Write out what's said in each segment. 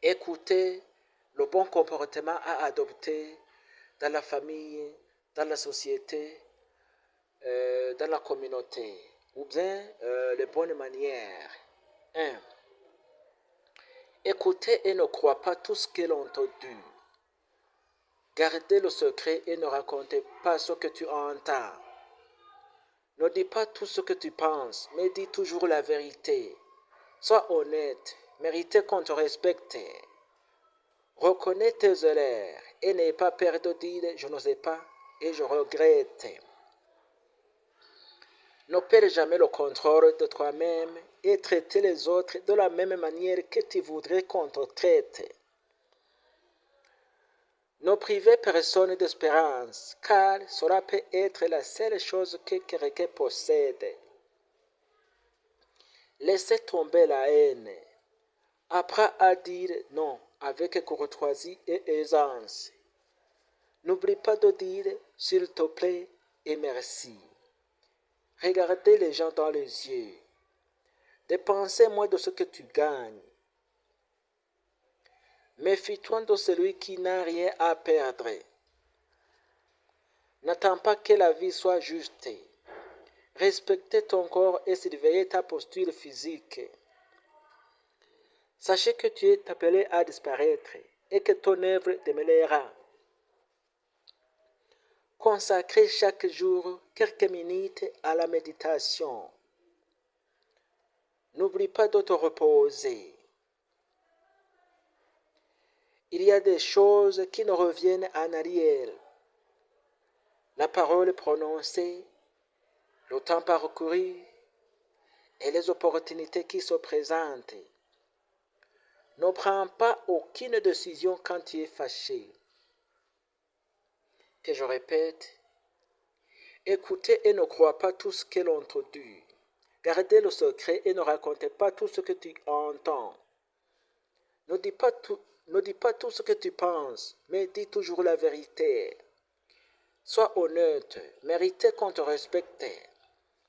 Écoutez le bon comportement à adopter dans la famille, dans la société, dans la communauté, ou bien les bonnes manières. 1. Écoutez et ne crois pas tout ce que l'on te dit. Gardez le secret et ne racontez pas ce que tu entends. Ne dis pas tout ce que tu penses, mais dis toujours la vérité. Sois honnête, méritez qu'on te respecte. Reconnais tes erreurs et n'aie pas peur de dire je ne sais pas et je regrette. Ne perds jamais le contrôle de toi-même et traite les autres de la même manière que tu voudrais qu'on te traite. Ne privez personne d'espérance, car cela peut être la seule chose que quelqu'un possède. Laissez tomber la haine. Apprends à dire non avec courtoisie et aisance. N'oublie pas de dire s'il te plaît et merci. Regardez les gens dans les yeux. Dépensez moins de ce que tu gagnes. Méfie-toi de celui qui n'a rien à perdre. N'attends pas que la vie soit juste. Respectez ton corps et surveillez ta posture physique. Sachez que tu es appelé à disparaître et que ton œuvre demeurera. Consacrez chaque jour quelques minutes à la méditation. N'oublie pas de te reposer. Il y a des choses qui ne reviennent en arrière. La parole prononcée, le temps parcouru et les opportunités qui se présentent. Ne prends pas aucune décision quand tu es fâché. Que je répète, écoutez et ne crois pas tout ce que l'on te dit. Gardez le secret et ne racontez pas tout ce que tu entends. Ne dis pas tout ce que tu penses, mais dis toujours la vérité. Sois honnête, méritez qu'on te respecte.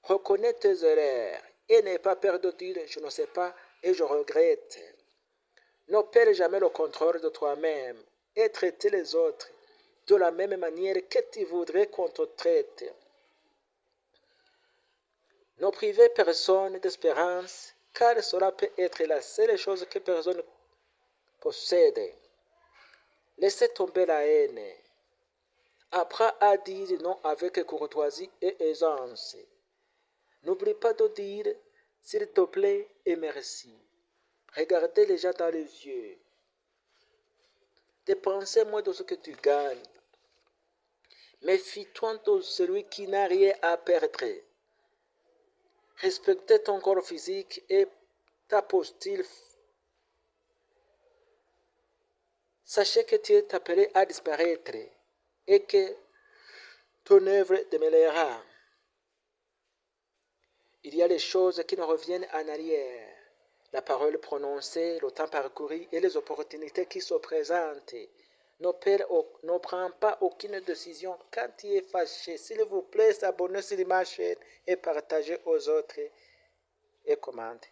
Reconnais tes erreurs et n'aie pas peur de dire je ne sais pas et je regrette. Ne perds jamais le contrôle de toi-même et traite les autres de la même manière que tu voudrais qu'on te traite. Ne privez personne d'espérance, car cela peut être la seule chose que personne possède. Laissez tomber la haine. Apprends à dire non avec courtoisie et aisance. N'oublie pas de dire s'il te plaît et merci. Regardez les gens dans les yeux. Dépensez moins de ce que tu gagnes. Méfie-toi de celui qui n'a rien à perdre. Respectez ton corps physique et ta posture. Sachez que tu es appelé à disparaître et que ton œuvre demeurera. Il y a les choses qui ne reviennent en arrière. La parole prononcée, le temps parcouru et les opportunités qui se présentent. Ne prends pas aucune décision quand tu es fâché. S'il vous plaît, abonnez-vous sur ma chaîne et partagez aux autres et commentez.